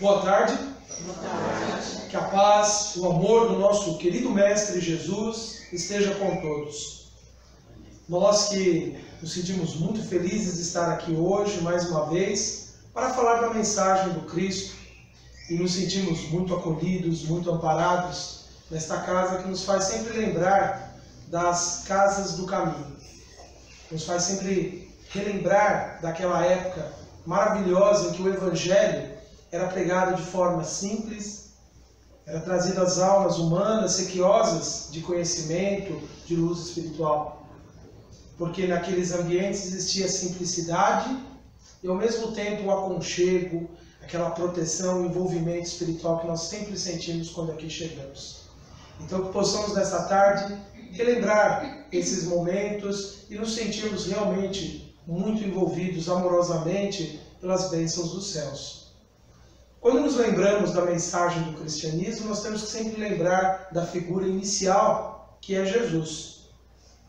Boa tarde. Boa tarde. Que a paz, o amor do nosso querido Mestre Jesus esteja com todos. Nós que nos sentimos muito felizes de estar aqui hoje, mais uma vez, para falar da mensagem do Cristo, e nos sentimos muito acolhidos, muito amparados nesta casa que nos faz sempre lembrar das casas do caminho. Nos faz sempre relembrar daquela época maravilhosa em que o Evangelho era pregado de forma simples, era trazido às almas humanas, sequiosas de conhecimento, de luz espiritual. Porque naqueles ambientes existia simplicidade e ao mesmo tempo o aconchego, aquela proteção, o envolvimento espiritual que nós sempre sentimos quando aqui chegamos. Então que possamos nesta tarde relembrar esses momentos e nos sentirmos realmente muito envolvidos amorosamente pelas bênçãos dos céus. Quando nos lembramos da mensagem do cristianismo, nós temos que sempre lembrar da figura inicial, que é Jesus,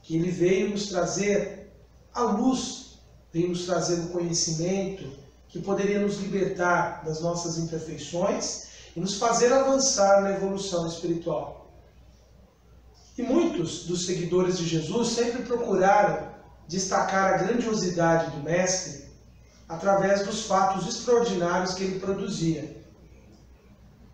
que ele veio nos trazer a luz, veio nos trazer o conhecimento que poderia nos libertar das nossas imperfeições e nos fazer avançar na evolução espiritual. E muitos dos seguidores de Jesus sempre procuraram destacar a grandiosidade do Mestre através dos fatos extraordinários que ele produzia.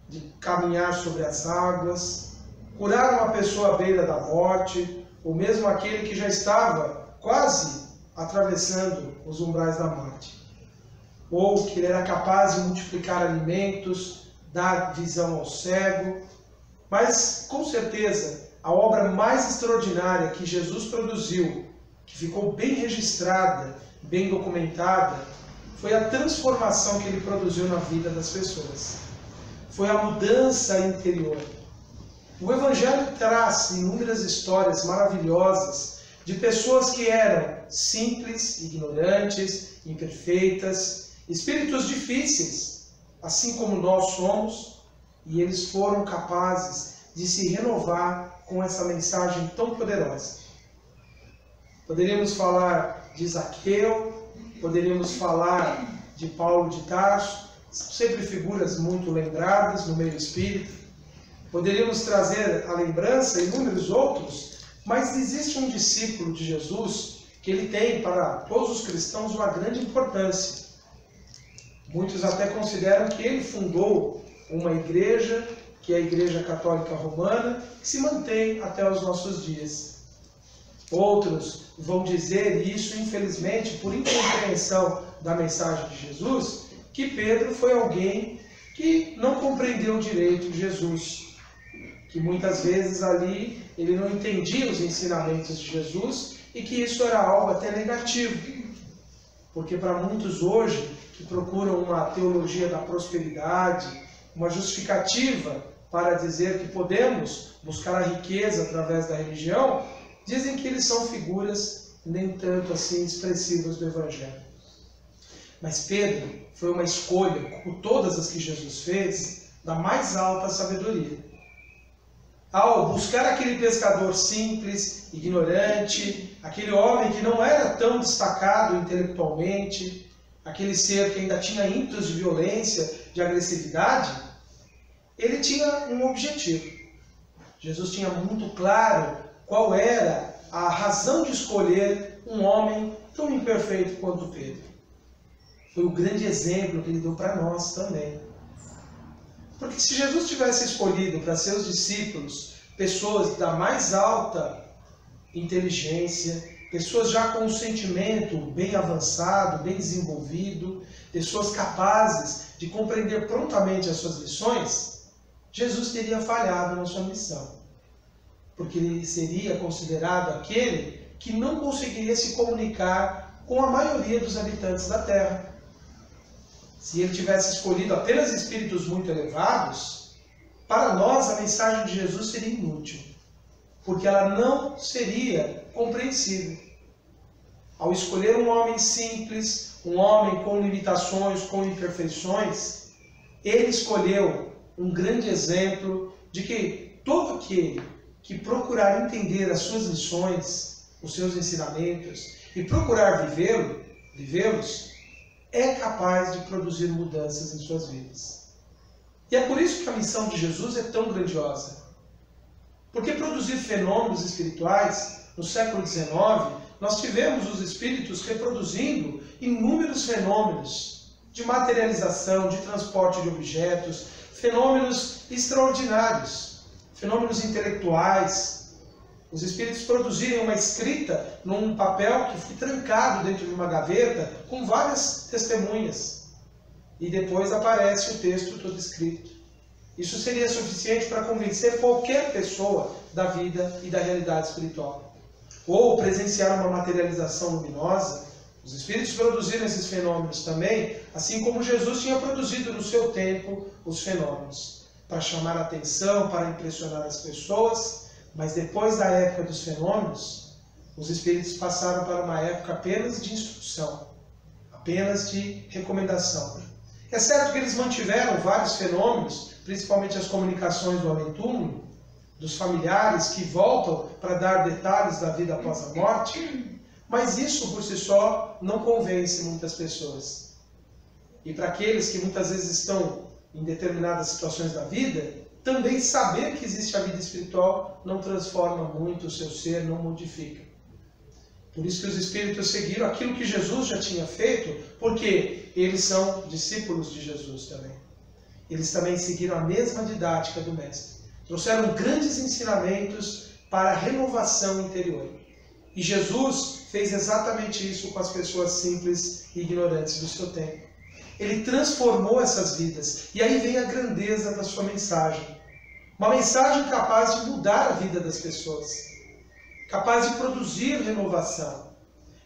De caminhar sobre as águas, curar uma pessoa à beira da morte, ou mesmo aquele que já estava quase atravessando os umbrais da morte. Ou que ele era capaz de multiplicar alimentos, dar visão ao cego. Mas, com certeza, a obra mais extraordinária que Jesus produziu, que ficou bem registrada, bem documentada, foi a transformação que ele produziu na vida das pessoas. Foi a mudança interior. O Evangelho traz inúmeras histórias maravilhosas de pessoas que eram simples, ignorantes, imperfeitas, espíritos difíceis, assim como nós somos, e eles foram capazes de se renovar com essa mensagem tão poderosa. Poderíamos falar de Zaqueu, poderíamos falar de Paulo de Tarso, sempre figuras muito lembradas no meio espírita. Poderíamos trazer à lembrança inúmeros outros, mas existe um discípulo de Jesus que ele tem para todos os cristãos uma grande importância. Muitos até consideram que ele fundou uma igreja, que é a Igreja Católica Romana, que se mantém até os nossos dias. Outros vão dizer, e isso infelizmente por incompreensão da mensagem de Jesus, que Pedro foi alguém que não compreendeu direito Jesus, que muitas vezes ali ele não entendia os ensinamentos de Jesus e que isso era algo até negativo, porque para muitos hoje que procuram uma teologia da prosperidade, uma justificativa para dizer que podemos buscar a riqueza através da religião, dizem que eles são figuras nem tanto assim expressivas do Evangelho. Mas Pedro foi uma escolha, como todas as que Jesus fez, da mais alta sabedoria. Ao buscar aquele pescador simples, ignorante, aquele homem que não era tão destacado intelectualmente, aquele ser que ainda tinha ímpetos de violência, de agressividade, ele tinha um objetivo. Jesus tinha muito claro qual era a razão de escolher um homem tão imperfeito quanto Pedro. Foi o grande exemplo que ele deu para nós também. Porque se Jesus tivesse escolhido para seus discípulos pessoas da mais alta inteligência, pessoas já com um sentimento bem avançado, bem desenvolvido, pessoas capazes de compreender prontamente as suas lições, Jesus teria falhado na sua missão. Porque ele seria considerado aquele que não conseguiria se comunicar com a maioria dos habitantes da Terra. Se ele tivesse escolhido apenas espíritos muito elevados, para nós a mensagem de Jesus seria inútil, porque ela não seria compreensível. Ao escolher um homem simples, um homem com limitações, com imperfeições, ele escolheu um grande exemplo de que todo aquele que procurar entender as suas lições, os seus ensinamentos, e procurar vivê-los, é capaz de produzir mudanças em suas vidas. E é por isso que a missão de Jesus é tão grandiosa. Porque produzir fenômenos espirituais, no século XIX, nós tivemos os espíritos reproduzindo inúmeros fenômenos de materialização, de transporte de objetos, fenômenos extraordinários, fenômenos intelectuais. Os espíritos produzirem uma escrita num papel que foi trancado dentro de uma gaveta com várias testemunhas. E depois aparece o texto todo escrito. Isso seria suficiente para convencer qualquer pessoa da vida e da realidade espiritual. Ou presenciar uma materialização luminosa. Os espíritos produziram esses fenômenos também, assim como Jesus tinha produzido no seu tempo os fenômenos, para chamar a atenção, para impressionar as pessoas. Mas depois da época dos fenômenos, os espíritos passaram para uma época apenas de instrução, apenas de recomendação. É certo que eles mantiveram vários fenômenos, principalmente as comunicações do além-túmulo, dos familiares que voltam para dar detalhes da vida após a morte, mas isso por si só não convence muitas pessoas. E para aqueles que muitas vezes estão em determinadas situações da vida, também saber que existe a vida espiritual não transforma muito o seu ser, não modifica. Por isso que os espíritos seguiram aquilo que Jesus já tinha feito, porque eles são discípulos de Jesus também. Eles também seguiram a mesma didática do Mestre. Trouxeram grandes ensinamentos para a renovação interior. E Jesus fez exatamente isso com as pessoas simples e ignorantes do seu tempo. Ele transformou essas vidas. E aí vem a grandeza da sua mensagem. Uma mensagem capaz de mudar a vida das pessoas. Capaz de produzir renovação.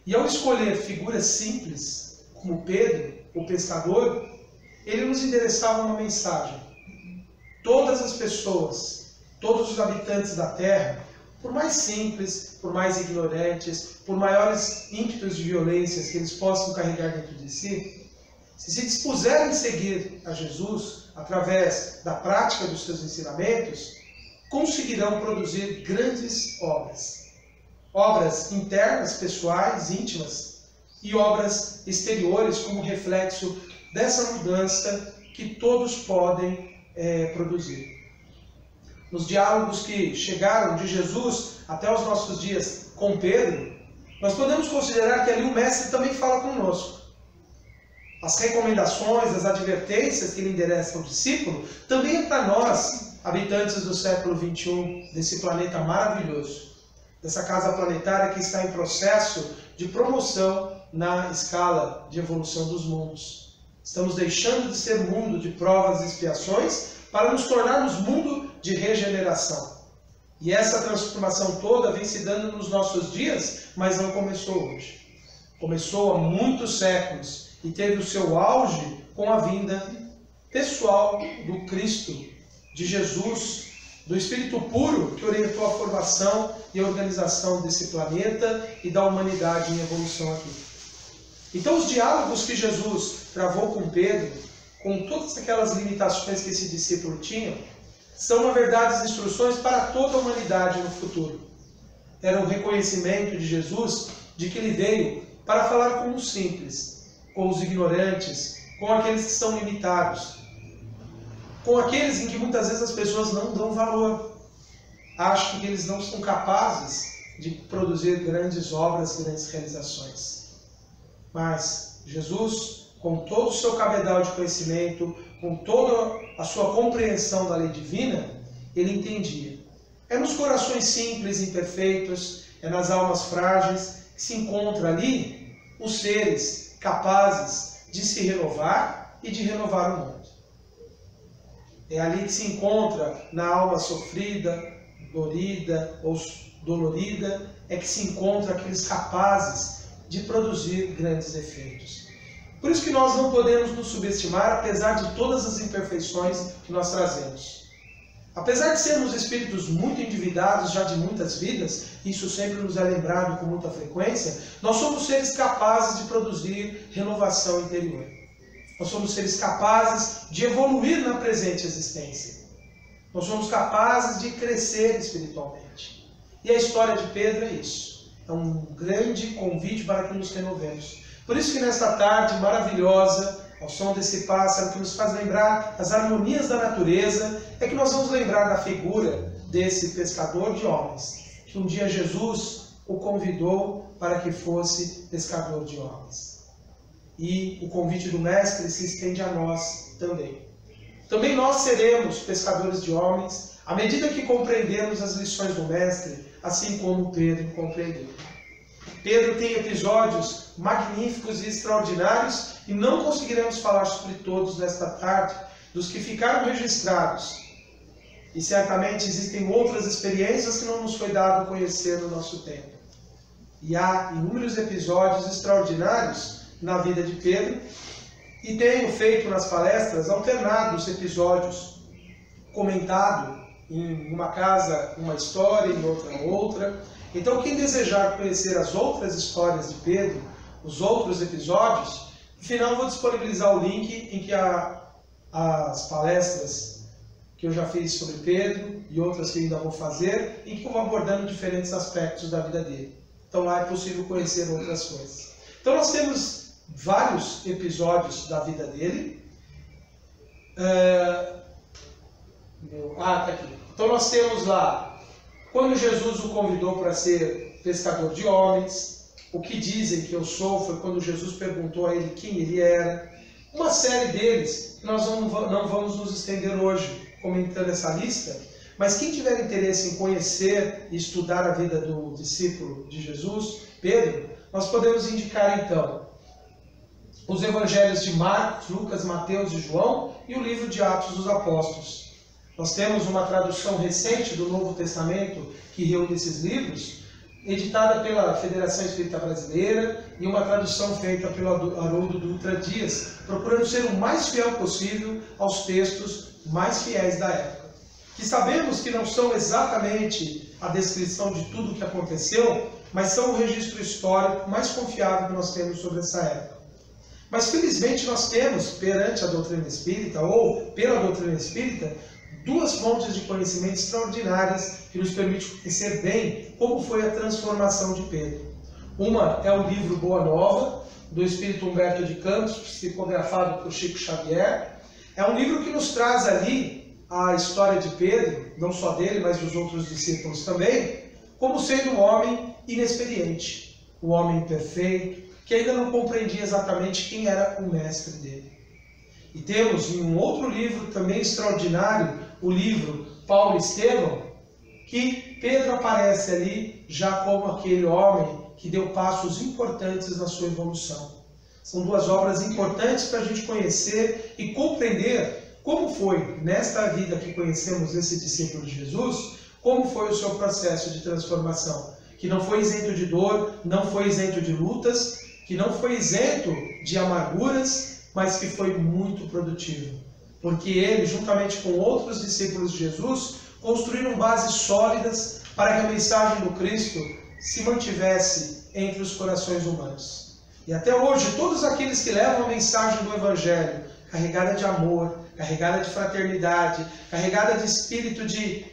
E ao escolher figuras simples, como Pedro, o pescador, ele nos endereçava uma mensagem. Todas as pessoas, todos os habitantes da Terra, por mais simples, por mais ignorantes, por maiores ímpetos de violências que eles possam carregar dentro de si, se dispuserem a seguir a Jesus, através da prática dos seus ensinamentos, conseguirão produzir grandes obras. Obras internas, pessoais, íntimas, e obras exteriores como reflexo dessa mudança que todos podem produzir. Nos diálogos que chegaram de Jesus até os nossos dias com Pedro, nós podemos considerar que ali o Mestre também fala conosco. As recomendações, as advertências que ele endereça ao discípulo, também é para nós, habitantes do século XXI, desse planeta maravilhoso, dessa casa planetária que está em processo de promoção na escala de evolução dos mundos. Estamos deixando de ser mundo de provas e expiações para nos tornarmos mundo de regeneração. E essa transformação toda vem se dando nos nossos dias, mas não começou hoje. Começou há muitos séculos e teve o seu auge com a vinda pessoal do Cristo, de Jesus, do Espírito puro que orientou a formação e a organização desse planeta e da humanidade em evolução aqui. Então os diálogos que Jesus travou com Pedro, com todas aquelas limitações que esse discípulo tinha, são, na verdade, as instruções para toda a humanidade no futuro. Era o reconhecimento de Jesus de que ele veio para falar com os simples, com os ignorantes, com aqueles que são limitados, com aqueles em que muitas vezes as pessoas não dão valor. Acham que eles não são capazes de produzir grandes obras, grandes realizações. Mas Jesus, com todo o seu cabedal de conhecimento, com toda a sua compreensão da lei divina, ele entendia. É nos corações simples e imperfeitos, é nas almas frágeis que se encontra ali os seres capazes de se renovar e de renovar o mundo. É ali que se encontra, na alma sofrida, dorida ou dolorida, é que se encontra aqueles capazes de produzir grandes efeitos. Por isso que nós não podemos nos subestimar, apesar de todas as imperfeições que nós trazemos. Apesar de sermos espíritos muito endividados já de muitas vidas, isso sempre nos é lembrado com muita frequência, nós somos seres capazes de produzir renovação interior. Nós somos seres capazes de evoluir na presente existência. Nós somos capazes de crescer espiritualmente. E a história de Pedro é isso. É um grande convite para que nos renovemos. Por isso que nesta tarde maravilhosa, ao som desse pássaro que nos faz lembrar as harmonias da natureza, é que nós vamos lembrar da figura desse pescador de homens, que um dia Jesus o convidou para que fosse pescador de homens. E o convite do Mestre se estende a nós também. Também nós seremos pescadores de homens, à medida que compreendermos as lições do Mestre, assim como Pedro compreendeu. Pedro tem episódios magníficos e extraordinários, e não conseguiremos falar sobre todos nesta tarde, dos que ficaram registrados. E certamente existem outras experiências que não nos foi dado conhecer no nosso tempo. E há inúmeros episódios extraordinários na vida de Pedro, e tenho feito nas palestras alternados episódios, comentado em uma casa uma história, em outra. Então quem desejar conhecer as outras histórias de Pedro, os outros episódios, no final eu vou disponibilizar o link em que as palestras que eu já fiz sobre Pedro e outras que ainda vou fazer, em que eu vou abordando diferentes aspectos da vida dele. Então lá é possível conhecer outras coisas. Então nós temos vários episódios da vida dele. Tá aqui. Então nós temos lá quando Jesus o convidou para ser pescador de homens, o que dizem que eu sou, foi quando Jesus perguntou a ele quem ele era. Uma série deles, nós não vamos nos estender hoje comentando essa lista, mas quem tiver interesse em conhecer e estudar a vida do discípulo de Jesus, Pedro, nós podemos indicar então os evangelhos de Marcos, Lucas, Mateus e João e o livro de Atos dos Apóstolos. Nós temos uma tradução recente do Novo Testamento que reúne esses livros, editada pela Federação Espírita Brasileira e uma tradução feita pelo Haroldo Dutra Dias, procurando ser o mais fiel possível aos textos mais fiéis da época. Que sabemos que não são exatamente a descrição de tudo o que aconteceu, mas são o registro histórico mais confiável que nós temos sobre essa época. Mas felizmente nós temos, perante a doutrina espírita, ou pela doutrina espírita, duas fontes de conhecimento extraordinárias que nos permitem conhecer bem como foi a transformação de Pedro. Uma é o livro Boa Nova, do Espírito Humberto de Campos, psicografado por Chico Xavier. É um livro que nos traz ali a história de Pedro, não só dele, mas dos outros discípulos também, como sendo um homem inexperiente, um homem imperfeito, que ainda não compreendia exatamente quem era o mestre dele. E temos em um outro livro também extraordinário, o livro Paulo e Estevão, que Pedro aparece ali já como aquele homem que deu passos importantes na sua evolução. São duas obras importantes para a gente conhecer e compreender como foi, nesta vida que conhecemos esse discípulo de Jesus, como foi o seu processo de transformação, que não foi isento de dor, não foi isento de lutas, que não foi isento de amarguras, mas que foi muito produtivo. Porque ele, juntamente com outros discípulos de Jesus, construíram bases sólidas para que a mensagem do Cristo se mantivesse entre os corações humanos. E até hoje, todos aqueles que levam a mensagem do Evangelho, carregada de amor, carregada de fraternidade, carregada de espírito de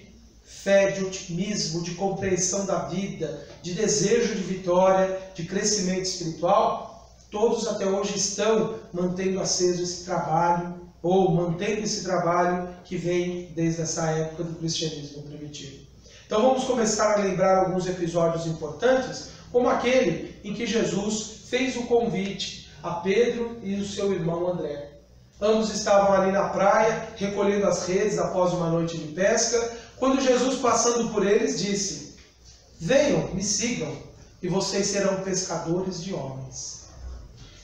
fé, de otimismo, de compreensão da vida, de desejo de vitória, de crescimento espiritual, todos até hoje estão mantendo aceso esse trabalho, ou mantendo esse trabalho que vem desde essa época do cristianismo primitivo. Então vamos começar a lembrar alguns episódios importantes, como aquele em que Jesus fez o convite a Pedro e o seu irmão André. Ambos estavam ali na praia, recolhendo as redes após uma noite de pesca, quando Jesus, passando por eles, disse: venham, me sigam, e vocês serão pescadores de homens.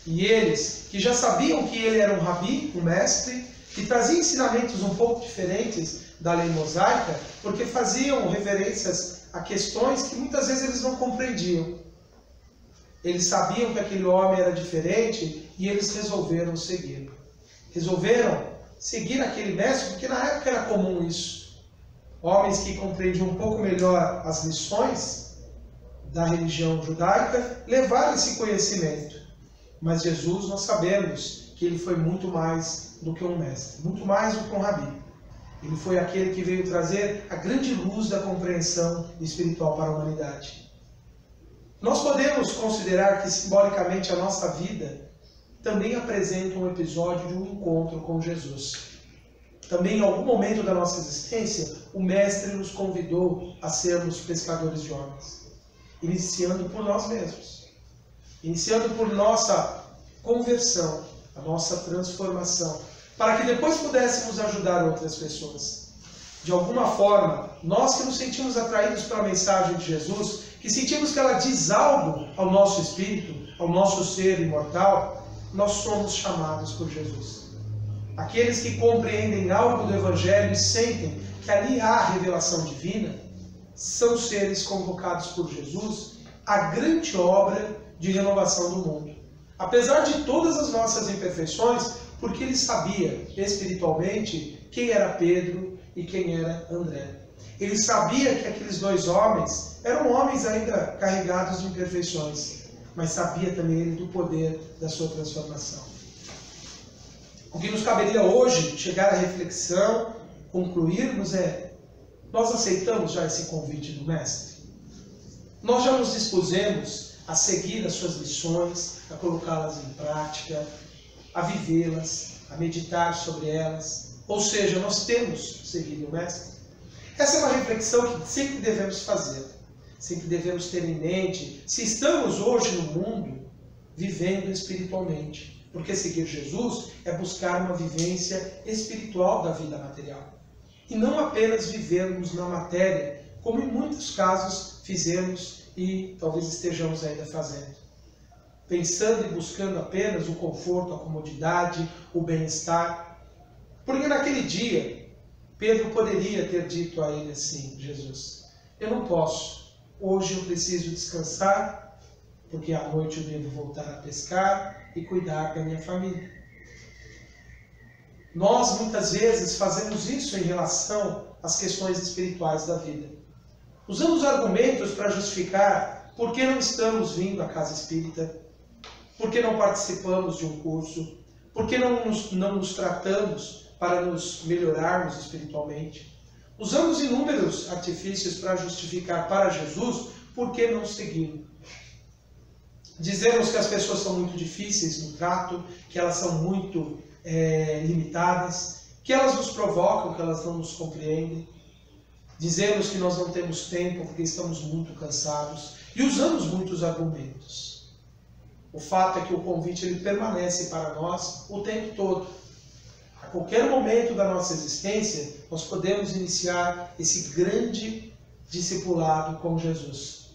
E eles, que já sabiam que ele era um rabi, um mestre, que trazia ensinamentos um pouco diferentes da lei mosaica, porque faziam referências a questões que muitas vezes eles não compreendiam. Eles sabiam que aquele homem era diferente e eles resolveram segui-lo. Resolveram seguir aquele mestre, porque na época era comum isso. Homens que compreendiam um pouco melhor as lições da religião judaica levaram esse conhecimento. Mas Jesus, nós sabemos que ele foi muito mais do que um mestre, muito mais do que um rabi. Ele foi aquele que veio trazer a grande luz da compreensão espiritual para a humanidade. Nós podemos considerar que simbolicamente a nossa vida também apresentam um episódio de um encontro com Jesus. Também, em algum momento da nossa existência, o Mestre nos convidou a sermos pescadores de homens, iniciando por nós mesmos, iniciando por nossa conversão, a nossa transformação, para que depois pudéssemos ajudar outras pessoas. De alguma forma, nós que nos sentimos atraídos pela mensagem de Jesus, que sentimos que ela diz algo ao nosso espírito, ao nosso ser imortal, nós somos chamados por Jesus. Aqueles que compreendem algo do Evangelho e sentem que ali há revelação divina, são seres convocados por Jesus à grande obra de renovação do mundo. Apesar de todas as nossas imperfeições, porque ele sabia espiritualmente quem era Pedro e quem era André. Ele sabia que aqueles dois homens eram homens ainda carregados de imperfeições, mas sabia também ele do poder da sua transformação. O que nos caberia hoje chegar à reflexão, concluirmos nós aceitamos já esse convite do Mestre? Nós já nos dispusemos a seguir as suas lições, a colocá-las em prática, a vivê-las, a meditar sobre elas? Ou seja, nós temos seguido o Mestre? Essa é uma reflexão que sempre devemos fazer, sempre devemos ter em mente se estamos hoje no mundo vivendo espiritualmente. Porque seguir Jesus é buscar uma vivência espiritual da vida material. E não apenas vivermos na matéria, como em muitos casos fizemos e talvez estejamos ainda fazendo. Pensando e buscando apenas o conforto, a comodidade, o bem-estar. Porque naquele dia, Pedro poderia ter dito a ele assim: Jesus, eu não posso, hoje eu preciso descansar, porque à noite eu devo voltar a pescar e cuidar da minha família. Nós muitas vezes fazemos isso em relação às questões espirituais da vida. Usamos argumentos para justificar por que não estamos vindo à casa espírita, por que não participamos de um curso, por que não nos tratamos para nos melhorarmos espiritualmente. Usamos inúmeros artifícios para justificar para Jesus por que não segui-lo. Dizemos que as pessoas são muito difíceis no trato, que elas são muito limitadas, que elas nos provocam, que elas não nos compreendem. Dizemos que nós não temos tempo porque estamos muito cansados e usamos muitos argumentos. O fato é que o convite ele permanece para nós o tempo todo. A qualquer momento da nossa existência, nós podemos iniciar esse grande discipulado com Jesus.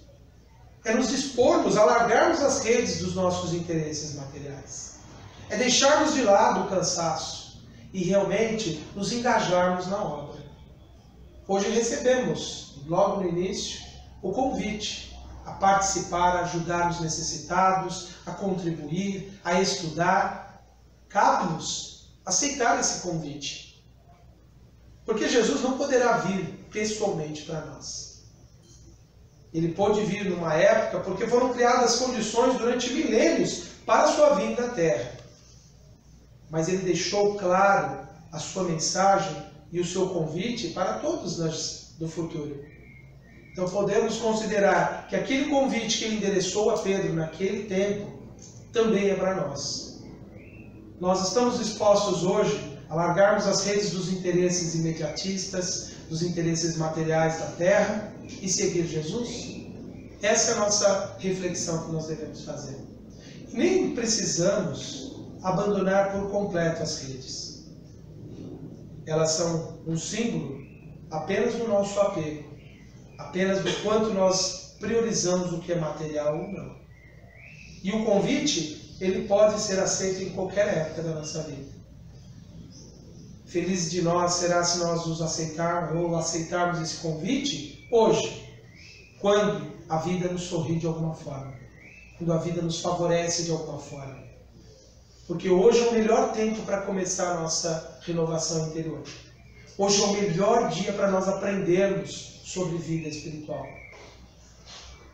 É nos dispormos a largarmos as redes dos nossos interesses materiais. É deixarmos de lado o cansaço e realmente nos engajarmos na obra. Hoje recebemos, logo no início, o convite a participar, a ajudar os necessitados, a contribuir, a estudar. Cabe-nos aceitar esse convite. Porque Jesus não poderá vir pessoalmente para nós. Ele pôde vir numa época porque foram criadas condições durante milênios para a sua vinda à Terra. Mas ele deixou claro a sua mensagem e o seu convite para todos nós do futuro. Então podemos considerar que aquele convite que ele endereçou a Pedro naquele tempo também é para nós. Nós estamos dispostos hoje a largarmos as redes dos interesses imediatistas, dos interesses materiais da terra e seguir Jesus? Essa é a nossa reflexão que nós devemos fazer. Nem precisamos abandonar por completo as redes. Elas são um símbolo apenas do nosso apego, apenas do quanto nós priorizamos o que é material ou não. E o convite, ele pode ser aceito em qualquer época da nossa vida. Feliz de nós será se nós nos aceitarmos ou aceitarmos esse convite hoje, quando a vida nos sorri de alguma forma, quando a vida nos favorece de alguma forma. Porque hoje é o melhor tempo para começar a nossa renovação interior. Hoje é o melhor dia para nós aprendermos sobre vida espiritual.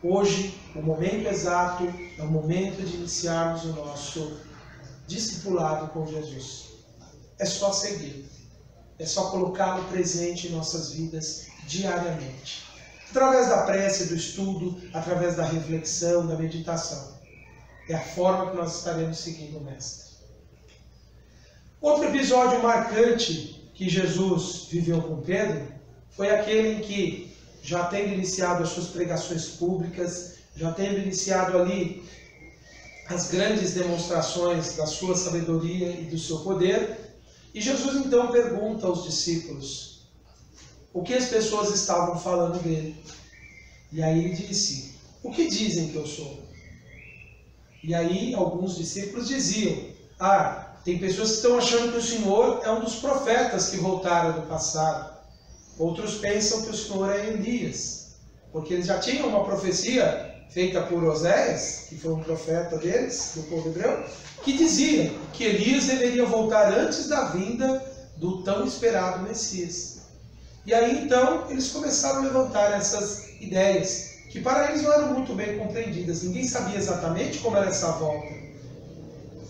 Hoje, o momento exato é o momento de iniciarmos o nosso discipulado com Jesus. É só seguir. É só colocá-lo presente em nossas vidas diariamente. Através da prece, do estudo, através da reflexão, da meditação. É a forma que nós estaremos seguindo o Mestre. Outro episódio marcante que Jesus viveu com Pedro foi aquele em que, já tendo iniciado as suas pregações públicas, já tendo iniciado ali as grandes demonstrações da sua sabedoria e do seu poder, e Jesus então pergunta aos discípulos o que as pessoas estavam falando dele. E aí ele disse: o que dizem que eu sou? E aí alguns discípulos diziam: tem pessoas que estão achando que o Senhor é um dos profetas que voltaram do passado. Outros pensam que o Senhor é Elias, porque eles já tinham uma profecia feita por Oséias, que foi um profeta deles, do povo hebreu, que dizia que Elias deveria voltar antes da vinda do tão esperado Messias. E aí então eles começaram a levantar essas ideias, que para eles não eram muito bem compreendidas. Ninguém sabia exatamente como era essa volta,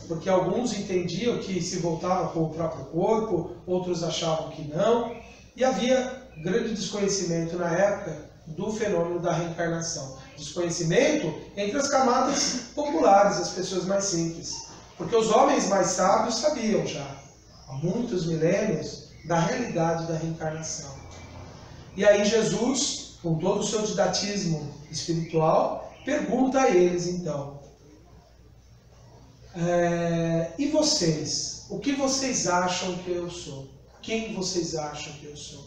porque alguns entendiam que se voltava com o próprio corpo, outros achavam que não, e havia grande desconhecimento na época do fenômeno da reencarnação. Desconhecimento entre as camadas populares, as pessoas mais simples, porque os homens mais sábios sabiam já, há muitos milênios, da realidade da reencarnação. E aí Jesus, com todo o seu didatismo espiritual, pergunta a eles então: e vocês? O que vocês acham que eu sou? Quem vocês acham que eu sou?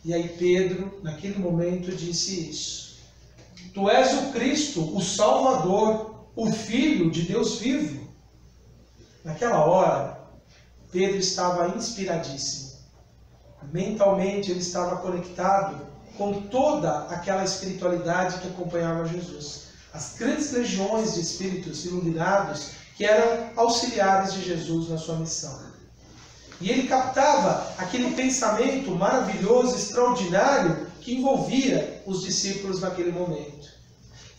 E aí Pedro, naquele momento, disse isso: tu és o Cristo, o Salvador, o Filho de Deus vivo. Naquela hora, Pedro estava inspiradíssimo. Mentalmente ele estava conectado com toda aquela espiritualidade que acompanhava Jesus. As grandes legiões de espíritos iluminados que eram auxiliares de Jesus na sua missão. E ele captava aquele pensamento maravilhoso, extraordinário, que envolvia os discípulos naquele momento.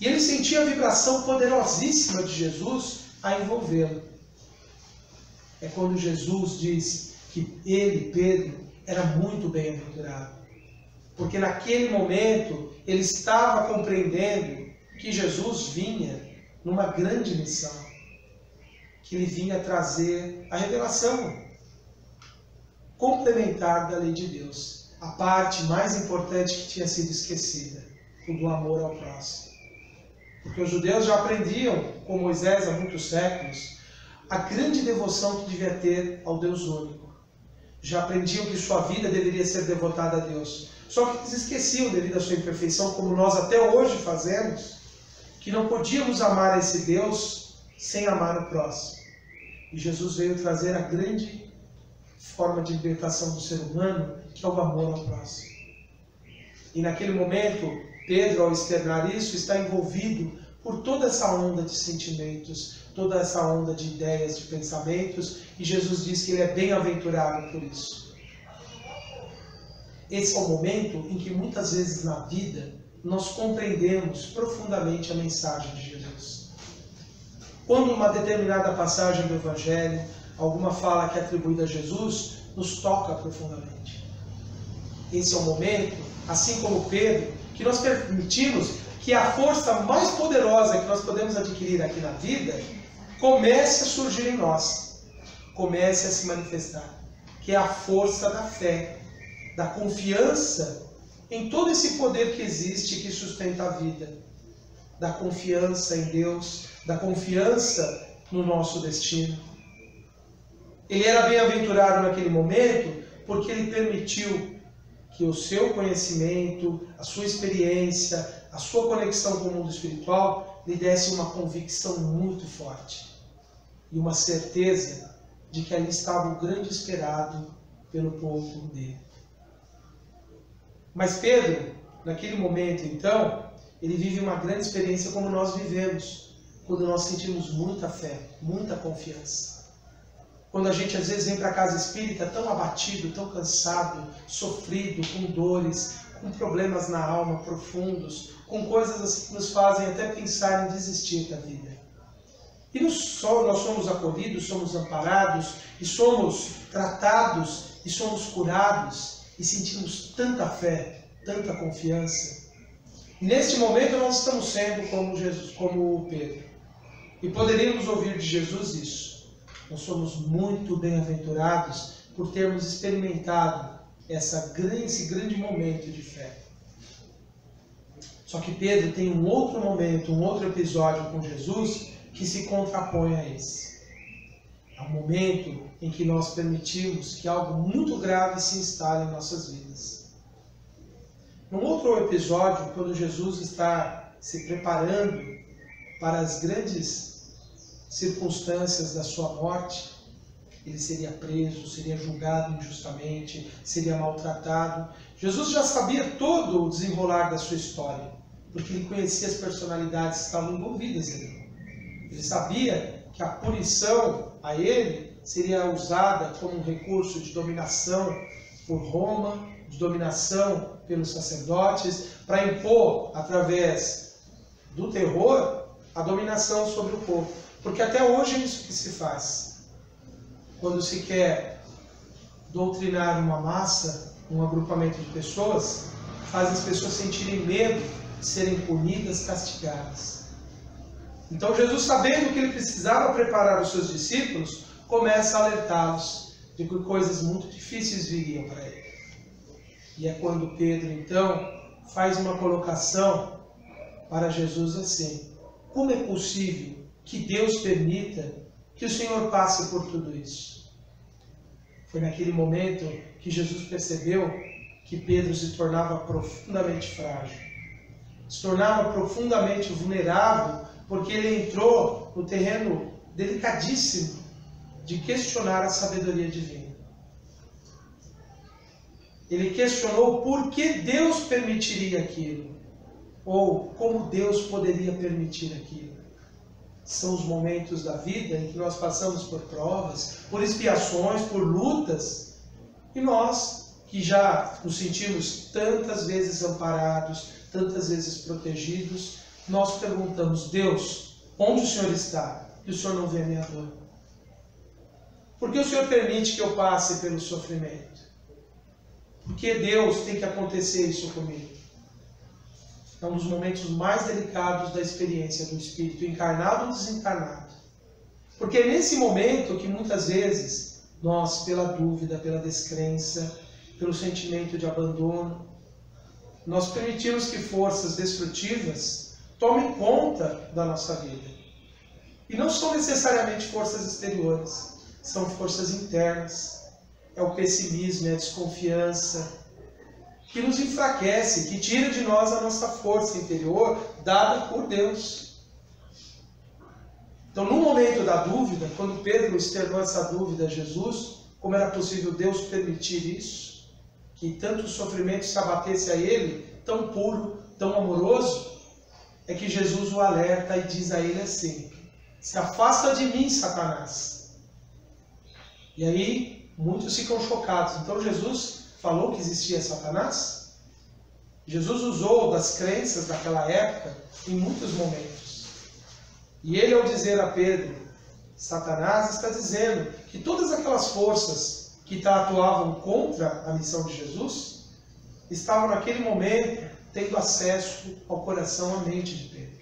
E ele sentia a vibração poderosíssima de Jesus a envolvê-lo. É quando Jesus diz que ele, Pedro, era muito bem-aventurado. Porque naquele momento ele estava compreendendo que Jesus vinha numa grande missão. Que ele vinha trazer a revelação complementar da lei de Deus. A parte mais importante que tinha sido esquecida, o do amor ao próximo. Porque os judeus já aprendiam com Moisés há muitos séculos a grande devoção que devia ter ao Deus único. Já aprendiam que sua vida deveria ser devotada a Deus. Só que eles esqueciam, devido à sua imperfeição, como nós até hoje fazemos, que não podíamos amar esse Deus sem amar o próximo. E Jesus veio trazer a grande forma de libertação do ser humano, que é o amor ao próximo. E naquele momento, Pedro, ao externar isso, está envolvido por toda essa onda de sentimentos, toda essa onda de ideias, de pensamentos, e Jesus diz que ele é bem-aventurado por isso. Esse é o momento em que muitas vezes na vida nós compreendemos profundamente a mensagem de Jesus. Quando uma determinada passagem do Evangelho, alguma fala que é atribuída a Jesus, nos toca profundamente. Esse é o momento, assim como Pedro, que nós permitimos que a força mais poderosa que nós podemos adquirir aqui na vida comece a surgir em nós, comece a se manifestar, que é a força da fé, da confiança em todo esse poder que existe, que sustenta a vida, da confiança em Deus, da confiança no nosso destino. Ele era bem-aventurado naquele momento porque ele permitiu que o seu conhecimento, a sua experiência, a sua conexão com o mundo espiritual lhe desse uma convicção muito forte e uma certeza de que ali estava o grande esperado pelo povo dele. Mas Pedro, naquele momento então, ele vive uma grande experiência como nós vivemos, quando nós sentimos muita fé, muita confiança. Quando a gente às vezes vem para a casa espírita tão abatido, tão cansado, sofrido, com dores, com problemas na alma profundos, com coisas assim que nos fazem até pensar em desistir da vida. E nós somos acolhidos, somos amparados, e somos tratados, e somos curados, e sentimos tanta fé, tanta confiança. E neste momento nós estamos sendo como Jesus, como Pedro. E poderíamos ouvir de Jesus isso: Nós somos muito bem-aventurados por termos experimentado esse grande momento de fé. Só que Pedro tem um outro momento, um outro episódio com Jesus que se contrapõe a esse. É um momento em que nós permitimos que algo muito grave se instale em nossas vidas. Num outro episódio, quando Jesus está se preparando para as grandes circunstâncias da sua morte, ele seria preso, seria julgado injustamente, seria maltratado. Jesus já sabia todo o desenrolar da sua história, porque ele conhecia as personalidades que estavam envolvidas nele. Ele sabia que a punição a ele seria usada como um recurso de dominação por Roma, de dominação pelos sacerdotes, para impor, através do terror, a dominação sobre o povo. Porque até hoje é isso que se faz. Quando se quer doutrinar uma massa, um agrupamento de pessoas, faz as pessoas sentirem medo de serem punidas, castigadas. Então Jesus, sabendo que ele precisava preparar os seus discípulos, começa a alertá-los de que coisas muito difíceis viriam para ele. E é quando Pedro, então, faz uma colocação para Jesus assim: como é possível que Deus permita que o Senhor passe por tudo isso? Foi naquele momento que Jesus percebeu que Pedro se tornava profundamente frágil, se tornava profundamente vulnerável, porque ele entrou no terreno delicadíssimo de questionar a sabedoria divina. Ele questionou por que Deus permitiria aquilo, ou como Deus poderia permitir aquilo. São os momentos da vida em que nós passamos por provas, por expiações, por lutas, e nós, que já nos sentimos tantas vezes amparados, tantas vezes protegidos, nós perguntamos: Deus, onde o Senhor está? E o Senhor não vê a minha dor. Por que o Senhor permite que eu passe pelo sofrimento? Por que Deus tem que acontecer isso comigo? É um dos momentos mais delicados da experiência do Espírito, encarnado ou desencarnado. Porque é nesse momento que muitas vezes nós, pela dúvida, pela descrença, pelo sentimento de abandono, nós permitimos que forças destrutivas tomem conta da nossa vida. E não são necessariamente forças exteriores, são forças internas. É o pessimismo, é a desconfiança, que nos enfraquece, que tira de nós a nossa força interior dada por Deus. Então, no momento da dúvida, quando Pedro externou essa dúvida a Jesus, como era possível Deus permitir isso? Que tanto sofrimento se abatesse a ele, tão puro, tão amoroso, é que Jesus o alerta e diz a ele assim: se afasta de mim, Satanás. E aí, muitos ficam chocados. Então, Jesus falou que existia Satanás? Jesus usou das crenças daquela época em muitos momentos. E ele, ao dizer a Pedro, Satanás, está dizendo que todas aquelas forças que atuavam contra a missão de Jesus estavam naquele momento tendo acesso ao coração, à mente de Pedro.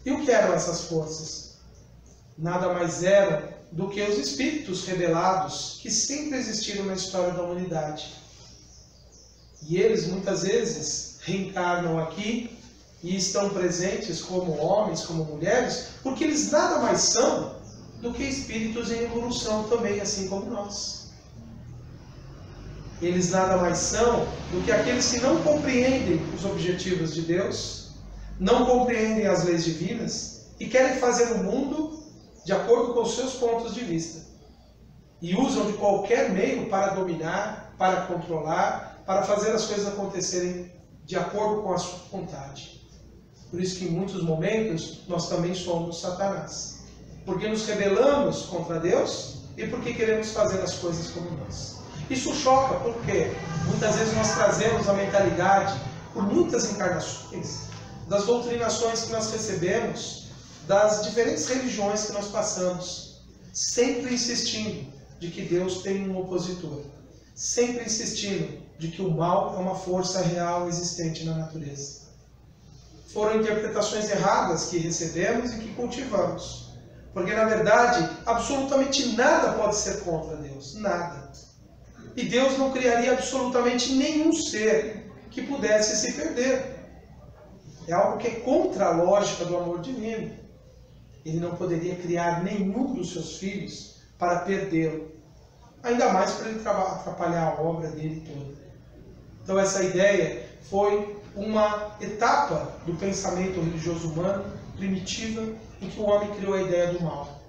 E o que eram essas forças? Nada mais eram do que os espíritos rebelados que sempre existiram na história da humanidade. E eles muitas vezes reencarnam aqui e estão presentes como homens, como mulheres, porque eles nada mais são do que espíritos em evolução também, assim como nós. Eles nada mais são do que aqueles que não compreendem os objetivos de Deus, não compreendem as leis divinas e querem fazer o mundo de acordo com os seus pontos de vista. E usam de qualquer meio para dominar, para controlar, para fazer as coisas acontecerem de acordo com a sua vontade. Por isso que em muitos momentos nós também somos Satanás. Porque nos rebelamos contra Deus e porque queremos fazer as coisas como nós. Isso choca porque muitas vezes nós trazemos a mentalidade, por muitas encarnações, das doutrinações que nós recebemos, das diferentes religiões que nós passamos, sempre insistindo de que Deus tem um opositor, sempre insistindo de que o mal é uma força real existente na natureza. Foram interpretações erradas que recebemos e que cultivamos. Porque, na verdade, absolutamente nada pode ser contra Deus. Nada. E Deus não criaria absolutamente nenhum ser que pudesse se perder. É algo que é contra a lógica do amor divino. Ele não poderia criar nenhum dos seus filhos para perdê-lo. Ainda mais para ele atrapalhar a obra dele toda. Então essa ideia foi uma etapa do pensamento religioso humano, primitiva, em que o homem criou a ideia do mal.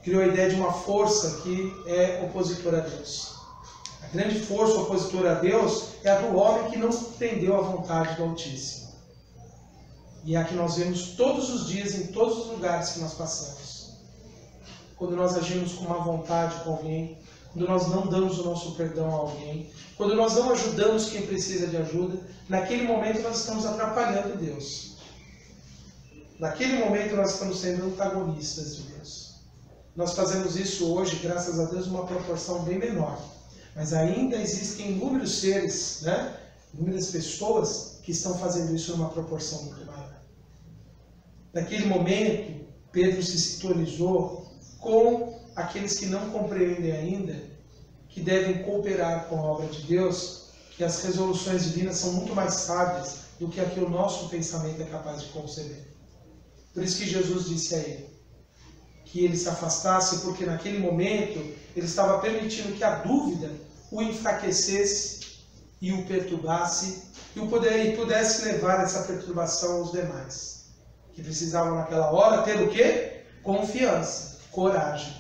Criou a ideia de uma força que é opositora a Deus. A grande força opositora a Deus é a do homem que não entendeu a vontade do Altíssimo. E é a que nós vemos todos os dias, em todos os lugares que nós passamos. Quando nós agimos com má vontade com alguém, quando nós não damos o nosso perdão a alguém, quando nós não ajudamos quem precisa de ajuda, naquele momento nós estamos atrapalhando Deus. Naquele momento nós estamos sendo antagonistas de Deus. Nós fazemos isso hoje, graças a Deus, numa proporção bem menor. Mas ainda existem inúmeros seres, inúmeras pessoas que estão fazendo isso numa proporção muito maior. Naquele momento, Pedro se sintonizou com aqueles que não compreendem ainda que devem cooperar com a obra de Deus, que as resoluções divinas são muito mais sábias do que a que o nosso pensamento é capaz de conceber. Por isso que Jesus disse a ele que ele se afastasse, porque naquele momento ele estava permitindo que a dúvida o enfraquecesse e o perturbasse e pudesse levar essa perturbação aos demais, que precisavam naquela hora ter o quê? Confiança, coragem.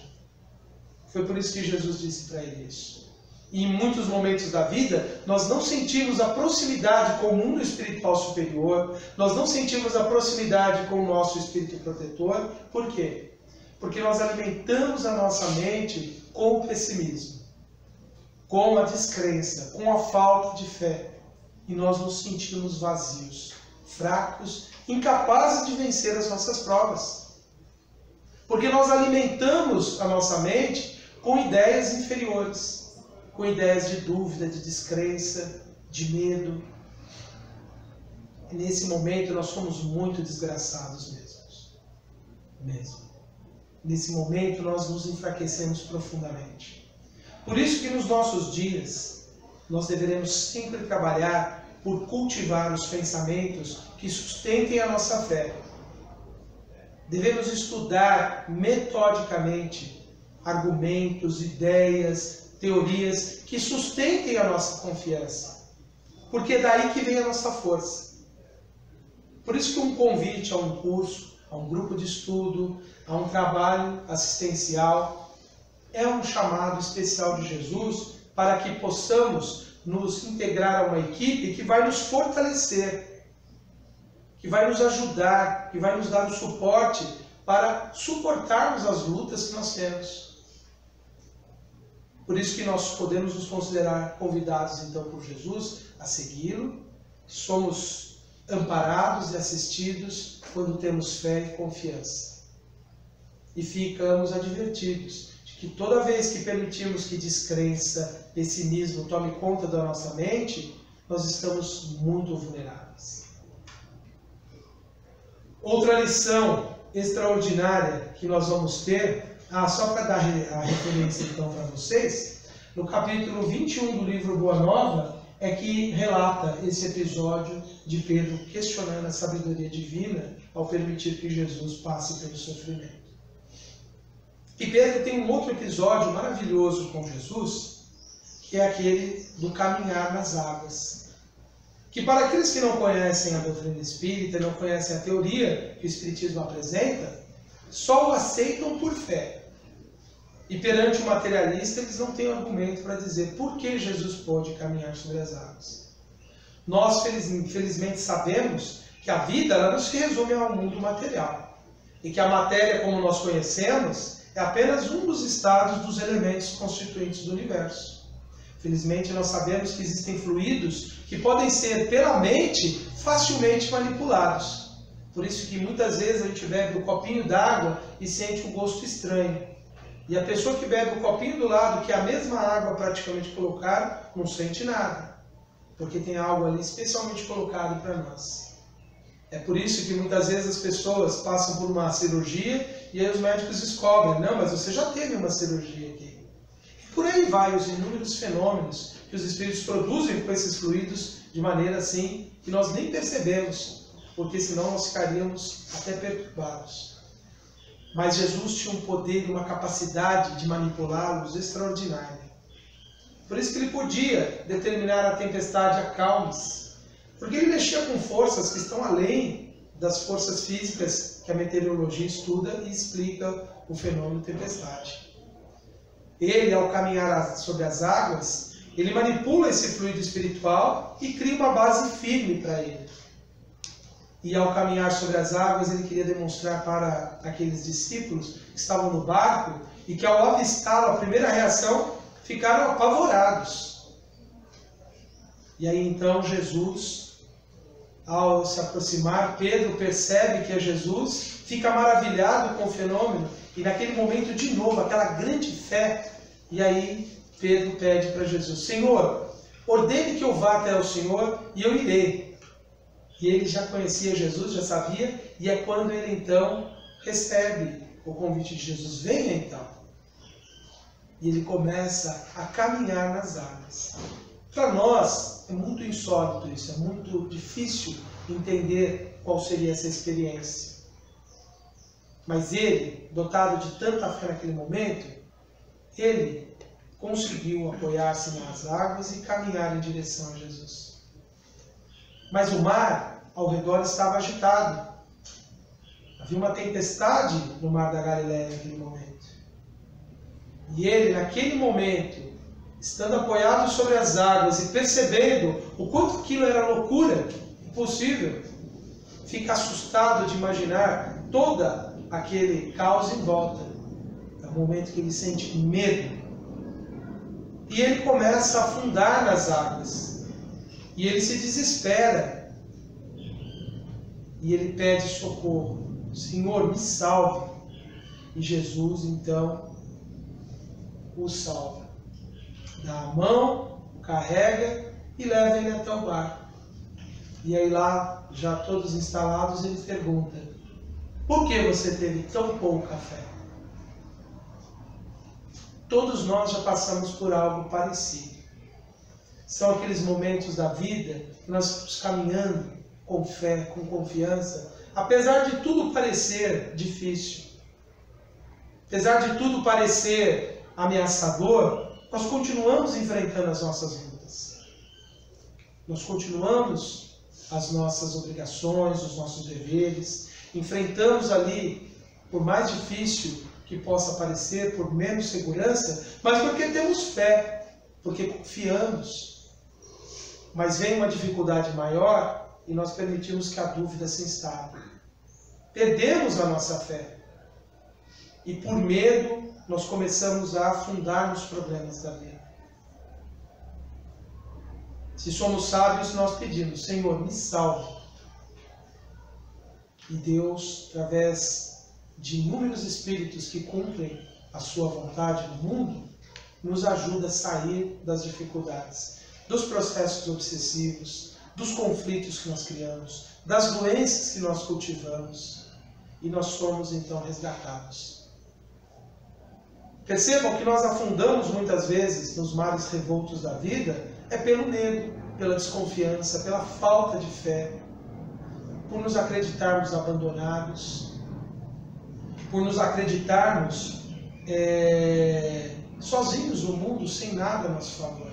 Foi por isso que Jesus disse para ele isso. E em muitos momentos da vida, nós não sentimos a proximidade com o mundo espiritual superior, nós não sentimos a proximidade com o nosso espírito protetor. Por quê? Porque nós alimentamos a nossa mente com o pessimismo, com a descrença, com a falta de fé. E nós nos sentimos vazios, fracos, incapazes de vencer as nossas provas. Porque nós alimentamos a nossa mente com ideias inferiores, com ideias de dúvida, de descrença, de medo. E nesse momento nós somos muito desgraçados mesmo. Nesse momento nós nos enfraquecemos profundamente. Por isso que nos nossos dias nós deveremos sempre trabalhar por cultivar os pensamentos que sustentem a nossa fé. Devemos estudar metodicamente argumentos, ideias, teorias que sustentem a nossa confiança. Porque é daí que vem a nossa força. Por isso que um convite a um curso, a um grupo de estudo, a um trabalho assistencial, é um chamado especial de Jesus para que possamos nos integrar a uma equipe que vai nos fortalecer, que vai nos ajudar, que vai nos dar o suporte para suportarmos as lutas que nós temos. Por isso que nós podemos nos considerar convidados então por Jesus a segui-lo. Somos amparados e assistidos quando temos fé e confiança. E ficamos advertidos de que toda vez que permitimos que descrença, pessimismo tome conta da nossa mente, nós estamos muito vulneráveis. Outra lição extraordinária que nós vamos ter, só para dar a referência então para vocês, no capítulo 21 do livro Boa Nova, é que relata esse episódio de Pedro questionando a sabedoria divina ao permitir que Jesus passe pelo sofrimento. E Pedro tem um outro episódio maravilhoso com Jesus, que é aquele do caminhar nas águas. Que para aqueles que não conhecem a doutrina espírita, não conhecem a teoria que o Espiritismo apresenta, só o aceitam por fé. E perante o materialista, eles não têm argumento para dizer por que Jesus pode caminhar sobre as águas. Nós, felizmente, sabemos que a vida ela não se resume ao mundo material. E que a matéria, como nós conhecemos, é apenas um dos estados dos elementos constituintes do universo. Felizmente, nós sabemos que existem fluidos que podem ser, pela mente, facilmente manipulados. Por isso que muitas vezes a gente bebe um copinho d'água e sente um gosto estranho. E a pessoa que bebe o copinho do lado, que é a mesma água praticamente colocada, não sente nada. Porque tem algo ali especialmente colocado para nós. É por isso que muitas vezes as pessoas passam por uma cirurgia e aí os médicos descobrem, não, mas você já teve uma cirurgia aqui. E por aí vai os inúmeros fenômenos que os espíritos produzem com esses fluidos de maneira assim que nós nem percebemos, porque senão nós ficaríamos até perturbados. Mas Jesus tinha um poder e uma capacidade de manipulá-los extraordinária. Por isso que ele podia determinar a tempestade acalme-se. Porque ele mexia com forças que estão além das forças físicas que a meteorologia estuda e explica o fenômeno tempestade. Ele, ao caminhar sobre as águas, ele manipula esse fluido espiritual e cria uma base firme para ele. E ao caminhar sobre as águas, ele queria demonstrar para aqueles discípulos que estavam no barco e que ao avistá-lo, a primeira reação, ficaram apavorados. E aí então Jesus, ao se aproximar, Pedro percebe que é Jesus, fica maravilhado com o fenômeno e naquele momento de novo, aquela grande fé. E aí Pedro pede para Jesus, Senhor, ordene que eu vá até o Senhor e eu irei. E ele já conhecia Jesus, já sabia, e é quando ele então recebe o convite de Jesus, venha então. E ele começa a caminhar nas águas. Para nós é muito insólito isso, é muito difícil entender qual seria essa experiência. Mas ele, dotado de tanta fé naquele momento, ele conseguiu apoiar-se nas águas e caminhar em direção a Jesus. Mas o mar ao redor estava agitado. Havia uma tempestade no mar da Galileia naquele momento. E ele, naquele momento, estando apoiado sobre as águas e percebendo o quanto aquilo era loucura, impossível, fica assustado de imaginar todo aquele caos em volta. É o momento que ele sente medo. E ele começa a afundar nas águas. E ele se desespera. E ele pede socorro. Senhor, me salve. E Jesus, então, o salva. Dá a mão, o carrega e leva ele até o barco. E aí lá, já todos instalados, ele pergunta, por que você teve tão pouca fé? Todos nós já passamos por algo parecido. São aqueles momentos da vida que nós estamos caminhando com fé, com confiança, apesar de tudo parecer difícil, apesar de tudo parecer ameaçador, nós continuamos enfrentando as nossas lutas. Nós continuamos as nossas obrigações, os nossos deveres, enfrentamos ali, por mais difícil que possa parecer, por menos segurança, mas porque temos fé, porque confiamos. Mas vem uma dificuldade maior e nós permitimos que a dúvida se instale. Perdemos a nossa fé. E por medo, nós começamos a afundar nos problemas da vida. Se somos sábios, nós pedimos, Senhor, me salve. E Deus, através de inúmeros espíritos que cumprem a sua vontade no mundo, nos ajuda a sair das dificuldades, dos processos obsessivos, dos conflitos que nós criamos, das doenças que nós cultivamos, e nós somos então resgatados. Percebam que nós afundamos muitas vezes nos mares revoltos da vida, é pelo medo, pela desconfiança, pela falta de fé, por nos acreditarmos abandonados, por nos acreditarmos sozinhos no mundo, sem nada a nosso favor.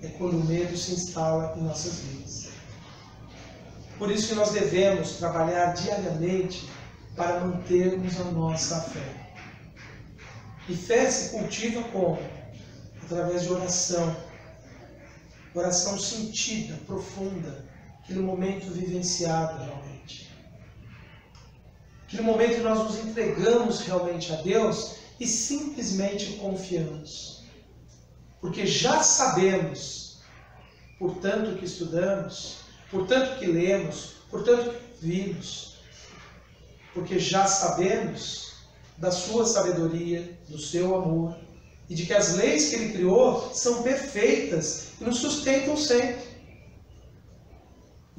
É quando o medo se instala em nossas vidas. Por isso que nós devemos trabalhar diariamente para mantermos a nossa fé. E fé se cultiva como? Através de oração. Oração sentida, profunda, aquele momento vivenciado realmente. Aquele momento que nós nos entregamos realmente a Deus e simplesmente confiamos. Porque já sabemos, por tanto que estudamos, por tanto que lemos, por tanto que vimos, porque já sabemos da sua sabedoria, do seu amor, e de que as leis que Ele criou são perfeitas e nos sustentam sempre.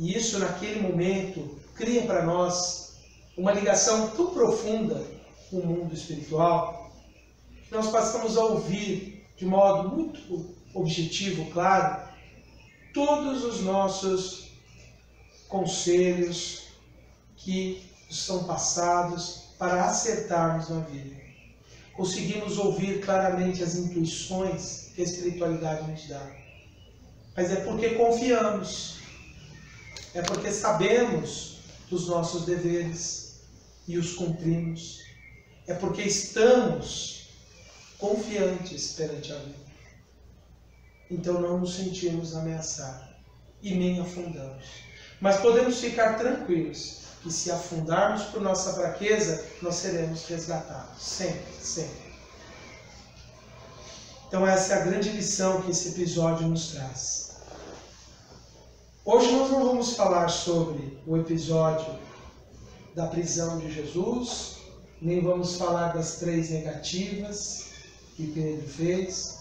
E isso, naquele momento, cria para nós uma ligação tão profunda com o mundo espiritual, que nós passamos a ouvir de modo muito objetivo, claro, todos os nossos conselhos que são passados para acertarmos na vida. Conseguimos ouvir claramente as intuições que a espiritualidade nos dá. Mas é porque confiamos, é porque sabemos dos nossos deveres e os cumprimos, é porque estamos confiantes perante a vida. Então não nos sentimos ameaçados e nem afundamos. Mas podemos ficar tranquilos que se afundarmos por nossa fraqueza, nós seremos resgatados. Sempre, sempre. Então essa é a grande lição que esse episódio nos traz. Hoje nós não vamos falar sobre o episódio da prisão de Jesus, nem vamos falar das 3 negativas que Pedro fez,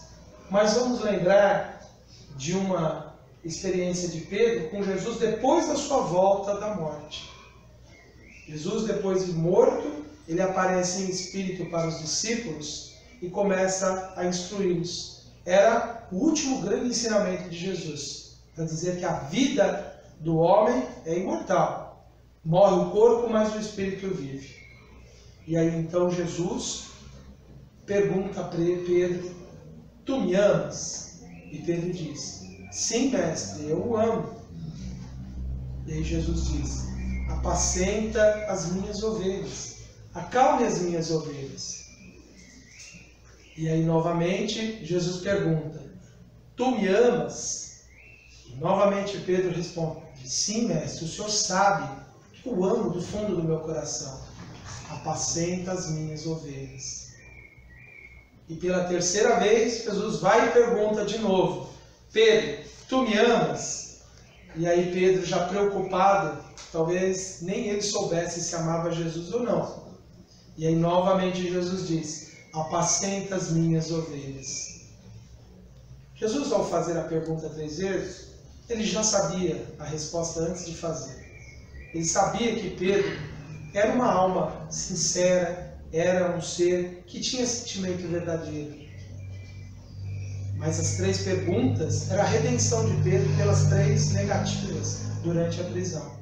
mas vamos lembrar de uma experiência de Pedro com Jesus depois da sua volta da morte. Jesus, depois de morto, ele aparece em espírito para os discípulos e começa a instruí-los. Era o último grande ensinamento de Jesus, para dizer que a vida do homem é imortal. Morre o corpo, mas o espírito vive. E aí então Jesus pergunta a Pedro: tu me amas? E Pedro diz: sim, mestre, eu o amo. E aí Jesus diz: apacenta as minhas ovelhas, acalme as minhas ovelhas. E aí novamente Jesus pergunta: tu me amas? E novamente Pedro responde: sim, mestre, o Senhor sabe que eu amo do fundo do meu coração. Apacenta as minhas ovelhas. E pela terceira vez Jesus vai e pergunta de novo: Pedro, tu me amas? E aí Pedro, já preocupado, talvez nem ele soubesse se amava Jesus ou não. E aí novamente Jesus diz: apacenta as minhas ovelhas. Jesus, ao fazer a pergunta 3 vezes, ele já sabia a resposta antes de fazer. Ele sabia que Pedro era uma alma sincera, era um ser que tinha sentimento verdadeiro. Mas as 3 perguntas era a redenção de Pedro pelas 3 negativas durante a prisão.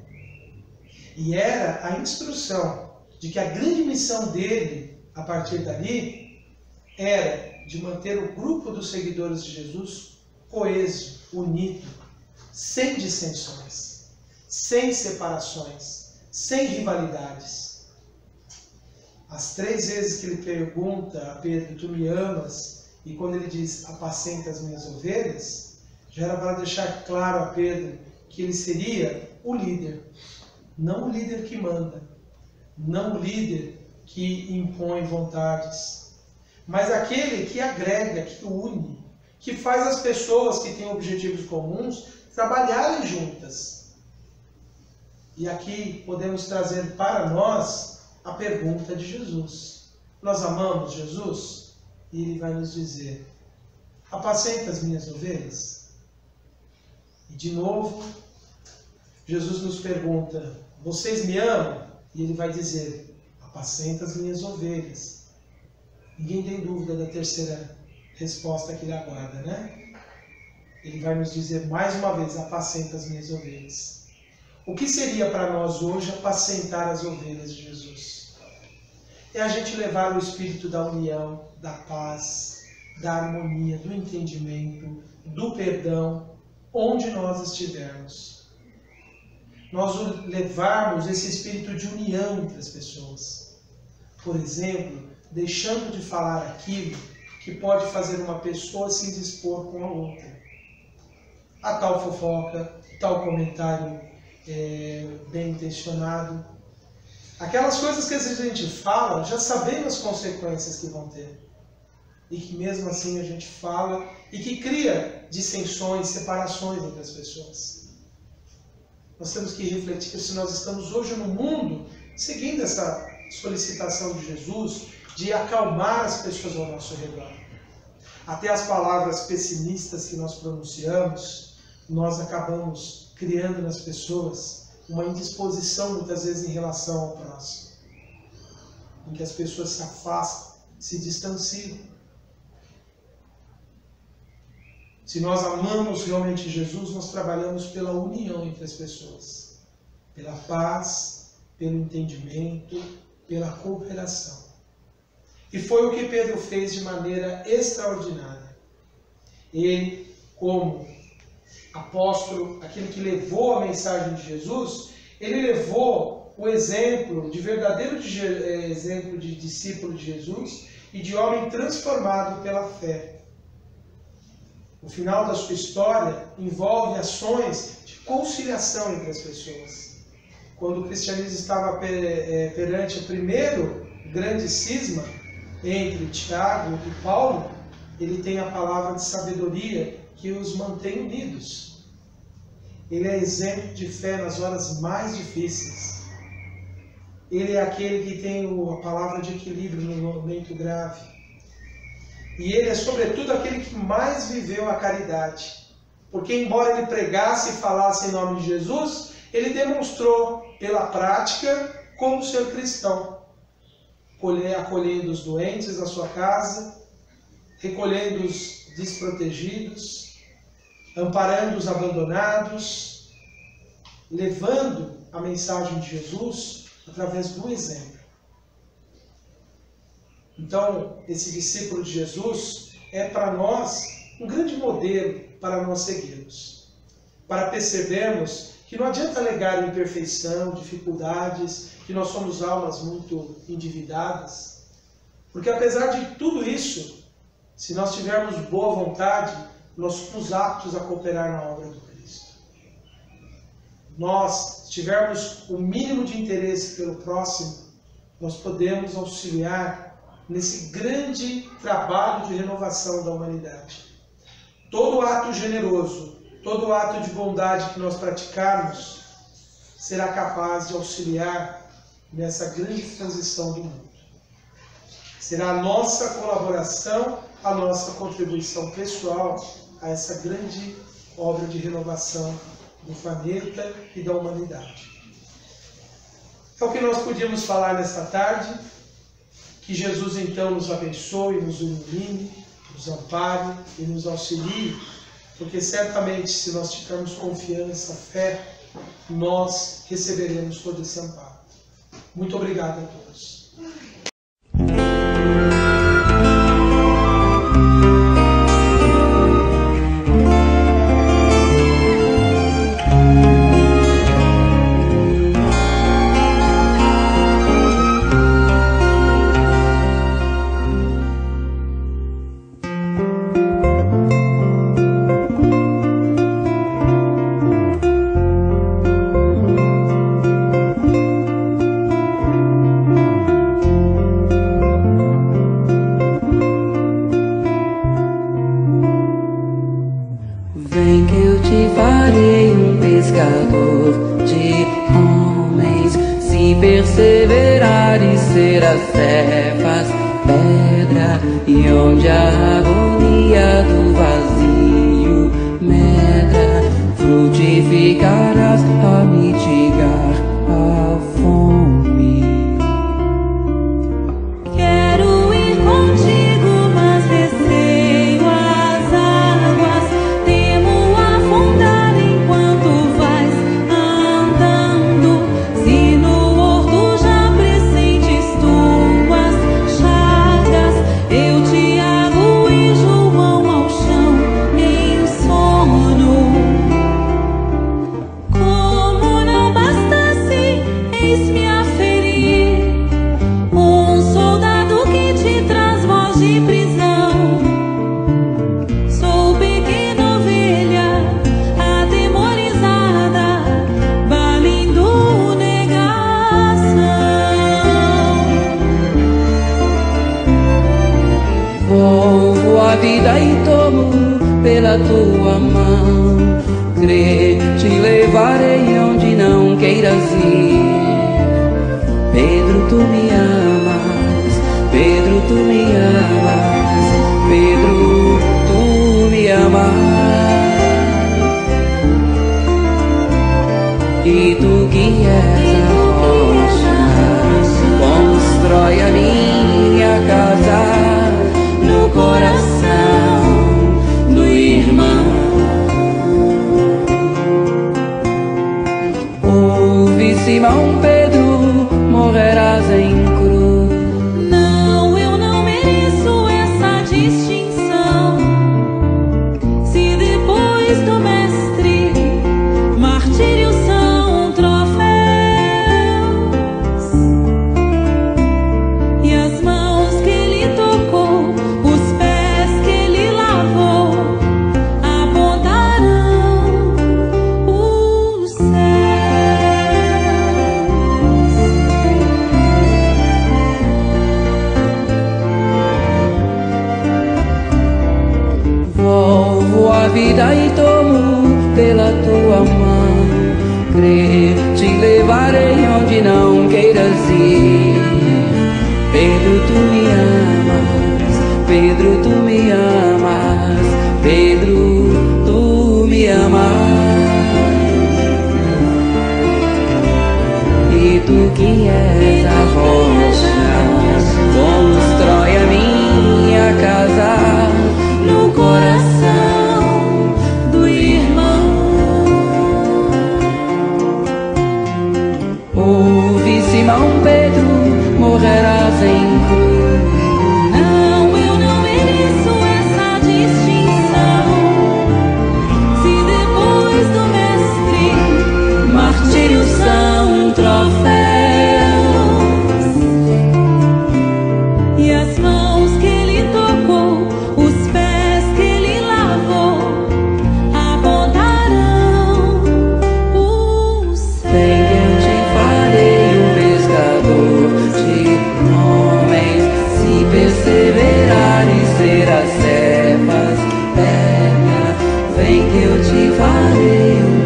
E era a instrução de que a grande missão dele, a partir dali, era de manter o grupo dos seguidores de Jesus coeso, unido, sem dissensões, sem separações, sem rivalidades. As 3 vezes que ele pergunta a Pedro: tu me amas? E quando ele diz: apacenta as minhas ovelhas, já era para deixar claro a Pedro que ele seria o líder. Não o líder que manda, não o líder que impõe vontades, mas aquele que agrega, que une, que faz as pessoas que têm objetivos comuns trabalharem juntas. E aqui podemos trazer para nós a pergunta de Jesus: nós amamos Jesus? E ele vai nos dizer: apacenta as minhas ovelhas? E de novo, Jesus nos pergunta: vocês me amam? E ele vai dizer: apacenta as minhas ovelhas. Ninguém tem dúvida da terceira resposta que ele aguarda, né? Ele vai nos dizer mais uma vez: apacenta as minhas ovelhas. O que seria para nós hoje apacentar as ovelhas de Jesus? É a gente levar o espírito da união, da paz, da harmonia, do entendimento, do perdão, onde nós estivermos. Nós levarmos esse espírito de união entre as pessoas. Por exemplo, deixando de falar aquilo que pode fazer uma pessoa se indispor com a outra. A tal fofoca, tal comentário bem intencionado. Aquelas coisas que às vezes a gente fala, já sabendo as consequências que vão ter. E que mesmo assim a gente fala e que cria dissensões, separações entre as pessoas. Nós temos que refletir se nós estamos hoje no mundo seguindo essa solicitação de Jesus de acalmar as pessoas ao nosso redor. Até as palavras pessimistas que nós pronunciamos, nós acabamos criando nas pessoas uma indisposição, muitas vezes, em relação ao próximo, em que as pessoas se afastam, se distanciam. Se nós amamos realmente Jesus, nós trabalhamos pela união entre as pessoas, pela paz, pelo entendimento, pela cooperação. E foi o que Pedro fez de maneira extraordinária. Ele, como apóstolo, aquele que levou a mensagem de Jesus, ele levou o exemplo de verdadeiro exemplo de discípulo de Jesus e de homem transformado pela fé. O final da sua história envolve ações de conciliação entre as pessoas. Quando o cristianismo estava perante o primeiro grande cisma entre Tiago e Paulo, ele tem a palavra de sabedoria que os mantém unidos. Ele é exemplo de fé nas horas mais difíceis. Ele é aquele que tem a palavra de equilíbrio no momento grave. E ele é, sobretudo, aquele que mais viveu a caridade. Porque, embora ele pregasse e falasse em nome de Jesus, ele demonstrou, pela prática, como ser cristão. Acolhendo os doentes na sua casa, recolhendo os desprotegidos, amparando os abandonados, levando a mensagem de Jesus através do exemplo. Então, esse discípulo de Jesus é para nós um grande modelo para nós seguirmos, para percebermos que não adianta alegar imperfeição, dificuldades, que nós somos almas muito endividadas, porque apesar de tudo isso, se nós tivermos boa vontade, nós somos aptos a cooperar na obra do Cristo. Nós, se tivermos o mínimo de interesse pelo próximo, nós podemos auxiliar nesse grande trabalho de renovação da humanidade. Todo ato generoso, todo ato de bondade que nós praticarmos será capaz de auxiliar nessa grande transição do mundo. Será a nossa colaboração, a nossa contribuição pessoal a essa grande obra de renovação do planeta e da humanidade. É o que nós podíamos falar nesta tarde. Que Jesus então nos abençoe, nos ilumine, nos ampare e nos auxilie, porque certamente se nós tivermos confiança, fé, nós receberemos todo esse amparo. Muito obrigado a todos. Perseverares serás cefas, pedra, e onde a agonia do vazio medra, frutificarás a mitigar a fome. Quero ir contigo, mas receio as águas, temo afundar enquanto vais andando. Se no vida e tomo pela tua mão, crê, te levarei onde não queiras ir. Pedro, tu me amas, Pedro, tu me amas, Pedro, tu me amas. és a rocha, constrói a minha casa no coração do irmão. Ouve, Simão Pedro, morrerás em cruz. Não, eu não mereço essa distinção. Se depois do mestre, martírios são troféus, e as mãos que ele tocou, os pés que ele lavou, apontarão os céus. Volvo a vida e tomo pela tua mão. Crer, te levarei onde não queiras ir. Pedro, tu me amas. Pedro, tu me amas. Pedro, tu me amas. E tu que és a rocha, constrói a minha casa no coração do irmão. Ouve, Simão Pedro, morrerás em cruz. Não, eu não mereço essa distinção. Se depois do mestre, Martírios são troféus, e as mãos que ele tocou, os pés que ele lavou, apontarão os céus. vem que eu te farei um pescador de homens. Se perseverares, serás servas, pega. Vem que eu te farei um